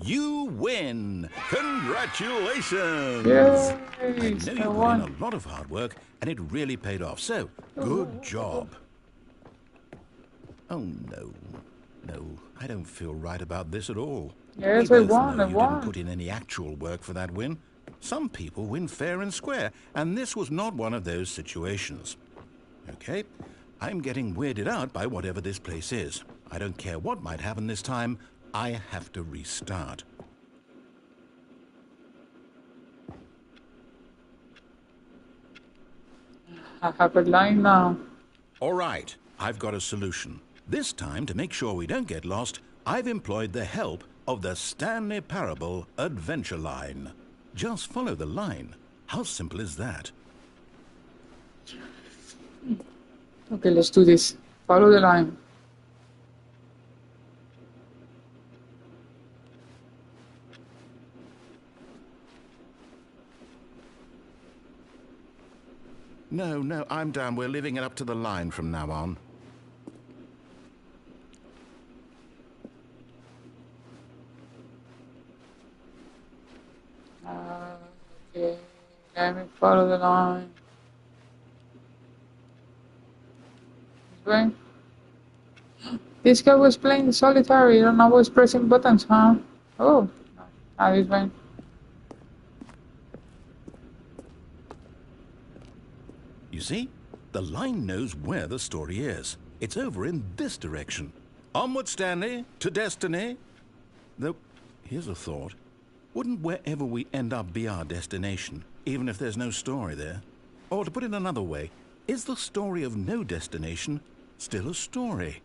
You win! Congratulations! Yay! I know you I put in won. a lot of hard work, and it really paid off. So, good job. Oh, no. No, I don't feel right about this at all. Yes, We I both won, know I you won. didn't put in any actual work for that win. Some people win fair and square, and this was not one of those situations. Okay, I'm getting weirded out by whatever this place is. I don't care what might happen this time. I have to restart. I have a line now. All right, I've got a solution. This time, to make sure we don't get lost, I've employed the help of the Stanley Parable Adventure Line. Just follow the line. How simple is that? Okay, let's do this. Follow the line. No, I'm down. We're leaving it up to the line from now on. Okay, let me follow the line. This way. This guy was playing solitary and I was pressing buttons, huh? Oh, this way. You see? The line knows where the story is. It's over in this direction. Onward, Stanley, to destiny. Though, here's a thought. Wouldn't wherever we end up be our destination, even if there's no story there? Or to put it another way, is the story of no destination still a story?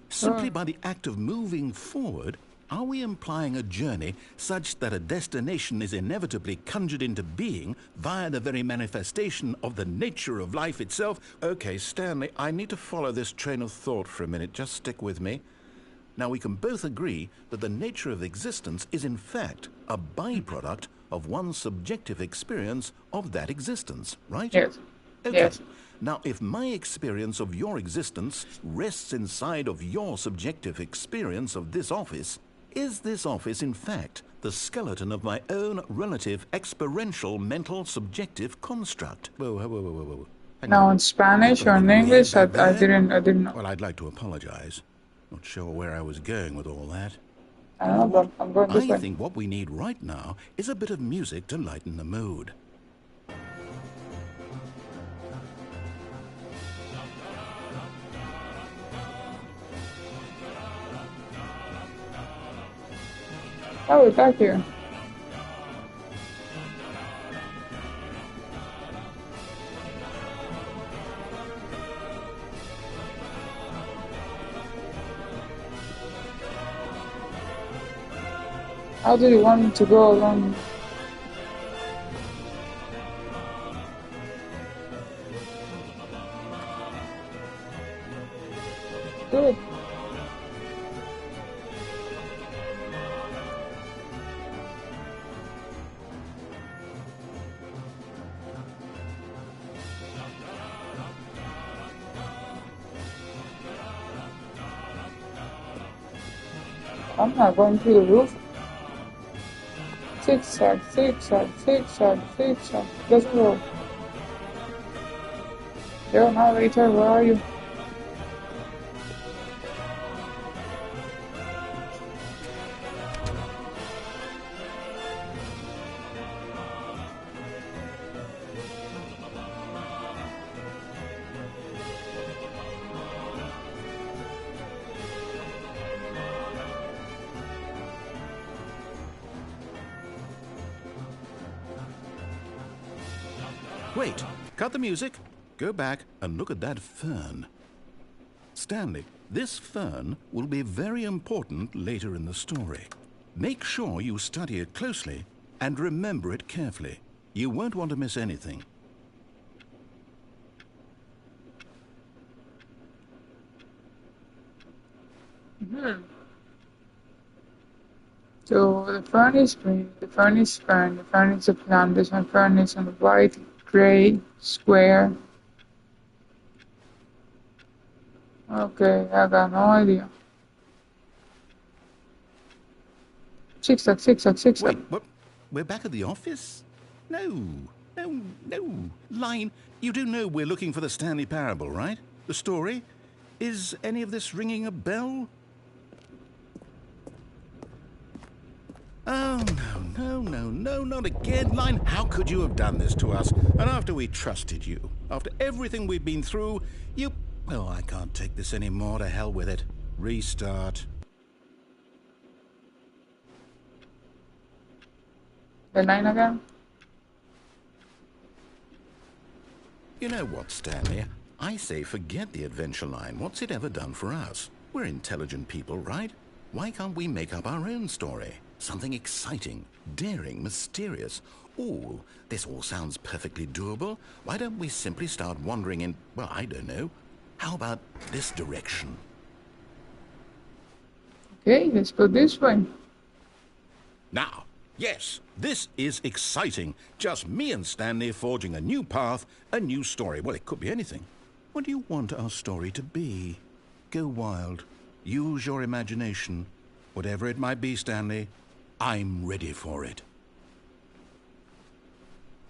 Simply by the act of moving forward, are we implying a journey such that a destination is inevitably conjured into being via the very manifestation of the nature of life itself? Okay, Stanley, I need to follow this train of thought for a minute. Just stick with me. Now, we can both agree that the nature of existence is in fact a byproduct of one's subjective experience of that existence, right? Yes. Okay. Yes. Now, if my experience of your existence rests inside of your subjective experience of this office, is this office, in fact, the skeleton of my own relative experiential mental subjective construct? Whoa. Hang Now on. in Spanish or in Weird English, I back there? didn't know. Well, I'd like to apologize. Not sure where I was going with all that. I don't know, but I'm going this I way. think what we need right now is a bit of music to lighten the mood. Oh, we're back here. How do you want me to go along? Good. I'm not going through the roof. Zigzag, zigzag, zigzag, zigzag. Let's go. Yo, narrator, where are you? Wait, cut the music. Go back and look at that fern. Stanley, this fern will be very important later in the story. Make sure you study it closely and remember it carefully. You won't want to miss anything. So the fern is green, the fern is fern, the fern is a plant, this one fern is on a white, gray square. Okay, I got no idea. Zigzag, zigzag, zigzag. Wait, what? We're back at the office? No. Line, you do know we're looking for the Stanley Parable, right? The story? Is any of this ringing a bell? Oh, no, not again. Line, how could you have done this to us? And after we trusted you, after everything we've been through, you... Oh, I can't take this anymore. To hell with it. Restart. The line again? You know what, Stanley? I say forget the adventure line. What's it ever done for us? We're intelligent people, right? Why can't we make up our own story? Something exciting, daring, mysterious. Ooh, this all sounds perfectly doable. Why don't we simply start wandering in, well, I don't know. How about this direction? Okay, let's go this way. Now, yes, this is exciting. Just me and Stanley forging a new path, a new story. Well, it could be anything. What do you want our story to be? Go wild. Use your imagination. Whatever it might be, Stanley, I'm ready for it.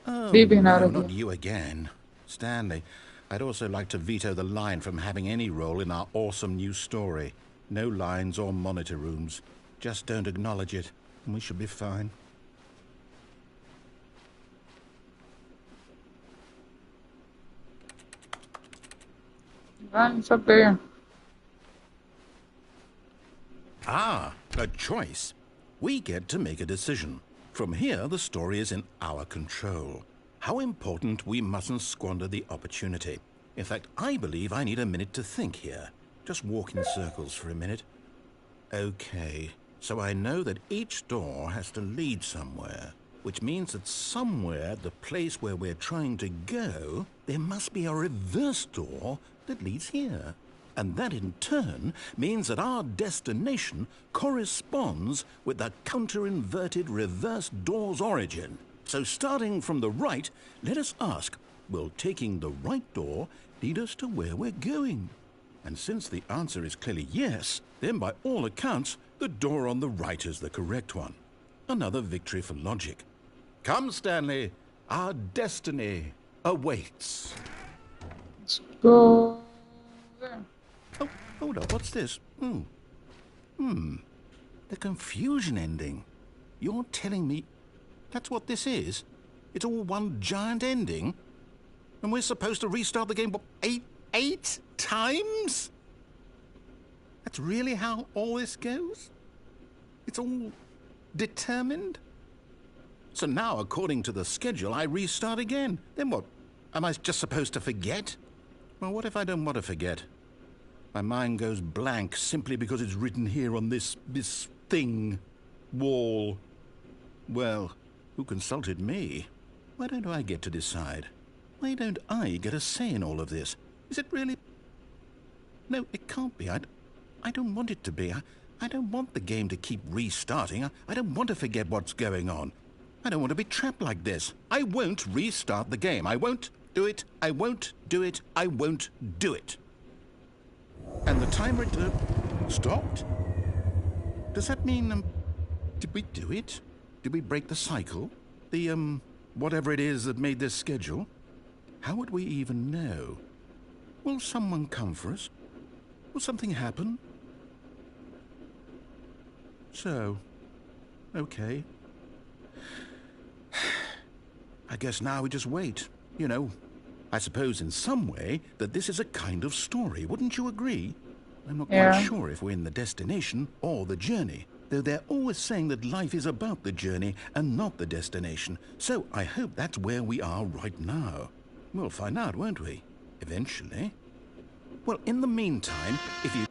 Oh, Leaving out no, of not here. you again. Stanley, I'd also like to veto the line from having any role in our awesome new story. No lines or monitor rooms. Just don't acknowledge it, and we should be fine. Line's up there. Ah, a choice. We get to make a decision. From here, the story is in our control. How important we mustn't squander the opportunity. In fact, I believe I need a minute to think here. Just walk in circles for a minute. Okay, so I know that each door has to lead somewhere, which means that somewhere at the place where we're trying to go, there must be a reverse door that leads here. And that in turn means that our destination corresponds with the counter-inverted reverse door's origin. So starting from the right, let us ask, will taking the right door lead us to where we're going? And since the answer is clearly yes, then by all accounts, the door on the right is the correct one. Another victory for logic. Come, Stanley, our destiny awaits. Let's go there. Oh, hold up, what's this? The confusion ending. You're telling me that's what this is? It's all one giant ending? And we're supposed to restart the game, what, eight times? That's really how all this goes? It's all determined? So now, according to the schedule, I restart again. Then what? Am I just supposed to forget? Well, what if I don't want to forget? My mind goes blank simply because it's written here on this thing, wall, Well, who consulted me? Why don't I get to decide? Why don't I get a say in all of this? Is it really... No, it can't be. I don't want it to be. I don't want the game to keep restarting. I don't want to forget what's going on. I don't want to be trapped like this. I won't restart the game. I won't do it. I won't do it. I won't do it. And the timer stopped? Does that mean, did we do it? Did we break the cycle? The, whatever it is that made this schedule? How would we even know? Will someone come for us? Will something happen? So, okay. I guess now we just wait, you know. I suppose in some way that this is a kind of story, wouldn't you agree? I'm not quite sure if we're in the destination or the journey, though they're always saying that life is about the journey and not the destination. So I hope that's where we are right now. We'll find out, won't we? Eventually. Well, in the meantime, if you...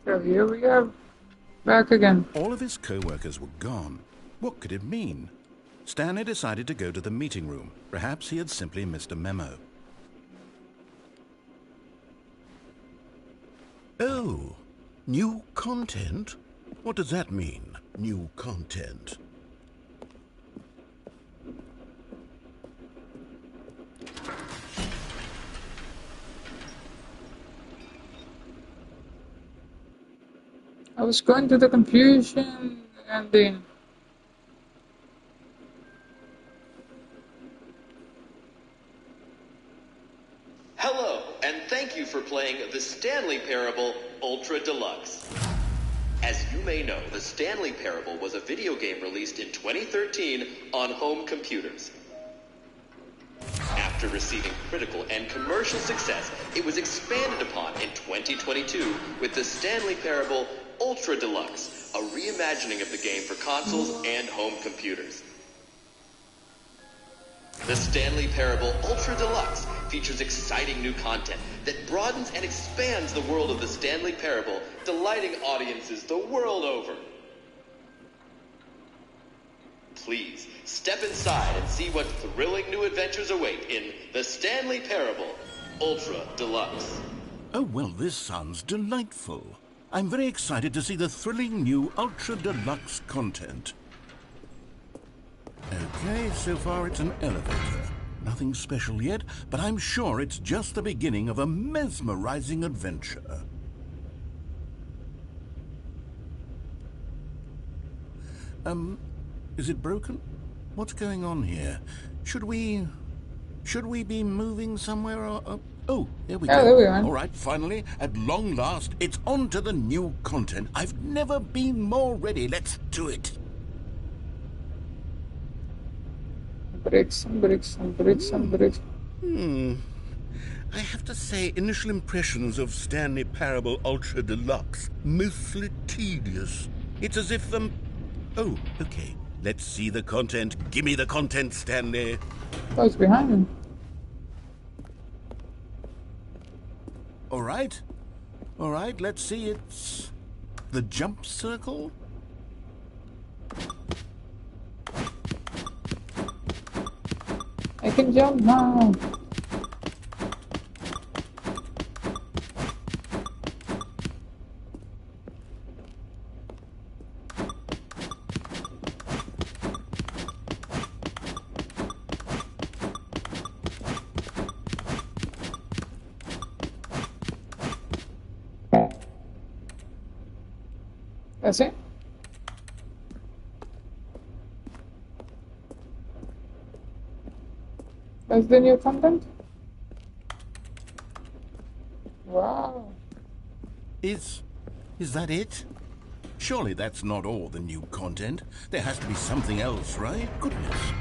So here we are, back again. All of his co-workers were gone. What could it mean? Stanley decided to go to the meeting room. Perhaps he had simply missed a memo. Oh, new content? What does that mean, new content? I was going to the confusion and then... Hello, and thank you for playing the Stanley Parable Ultra Deluxe. As you may know, the Stanley Parable was a video game released in 2013 on home computers. After receiving critical and commercial success, it was expanded upon in 2022 with the Stanley Parable Ultra Deluxe, a reimagining of the game for consoles and home computers. The Stanley Parable Ultra Deluxe features exciting new content that broadens and expands the world of the Stanley Parable, delighting audiences the world over. Please, step inside and see what thrilling new adventures await in the Stanley Parable Ultra Deluxe. Oh, well, this sounds delightful. I'm very excited to see the thrilling new Ultra Deluxe content. Okay, so far it's an elevator. Nothing special yet, but I'm sure it's just the beginning of a mesmerizing adventure. Is it broken? What's going on here? Should we be moving somewhere or... Oh, there we go. There we are. All right, finally, at long last, it's on to the new content. I've never been more ready. Let's do it. Bricks. I have to say, initial impressions of Stanley Parable Ultra Deluxe, mostly tedious. It's as if Oh, okay. Let's see the content. Give me the content, Stanley. Oh, it's behind him. All right, let's see. It's the jump circle. I can jump now. That's it. That's the new content? Wow. Is that it? Surely that's not all the new content. There has to be something else, right? Goodness.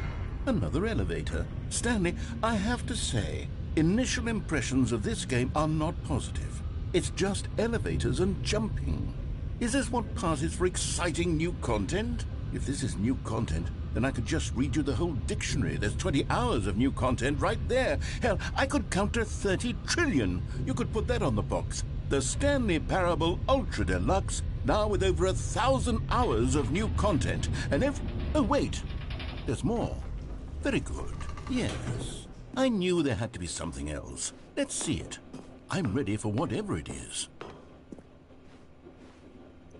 Another elevator. Stanley, I have to say, initial impressions of this game are not positive. It's just elevators and jumping. Is this what passes for exciting new content? If this is new content, then I could just read you the whole dictionary. There's 20 hours of new content right there. Hell, I could count to 30 trillion. You could put that on the box. The Stanley Parable Ultra Deluxe, now with over 1,000 hours of new content. And oh, wait. There's more. Very good. Yes. I knew there had to be something else. Let's see it. I'm ready for whatever it is.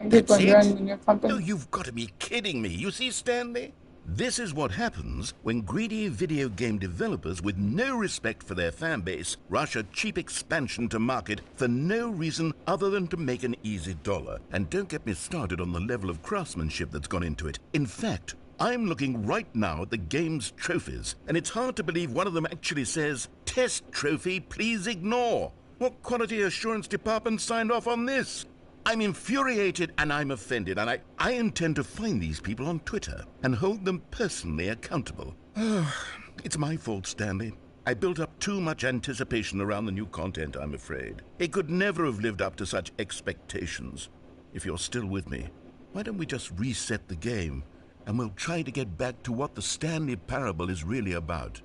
That's it? No, you've got to be kidding me. You see, Stanley? This is what happens when greedy video game developers with no respect for their fan base rush a cheap expansion to market for no reason other than to make an easy dollar. And don't get me started on the level of craftsmanship that's gone into it. In fact, I'm looking right now at the game's trophies, and it's hard to believe one of them actually says, "Test trophy, please ignore." What quality assurance department signed off on this? I'm infuriated and I'm offended, and I intend to find these people on Twitter and hold them personally accountable. It's my fault, Stanley. I built up too much anticipation around the new content, I'm afraid. It could never have lived up to such expectations. If you're still with me, why don't we just reset the game, and we'll try to get back to what the Stanley Parable is really about.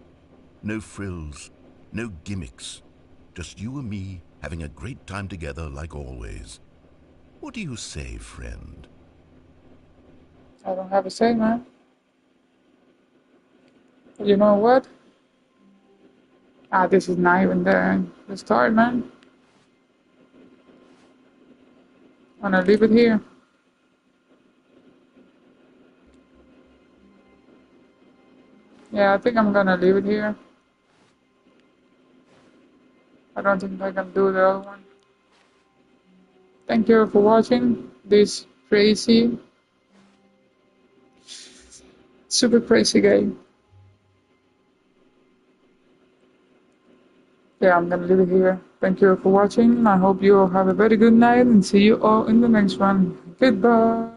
No frills, no gimmicks. Just you and me having a great time together like always. What do you say, friend? I don't have a say, man. You know what? This is not even the start, man. I'm gonna leave it here. Yeah, I think I'm gonna leave it here. I don't think I can do the other one. Thank you for watching this crazy, super crazy game. Yeah, I'm gonna leave it here. Thank you for watching. I hope you all have a very good night and see you all in the next one. Goodbye.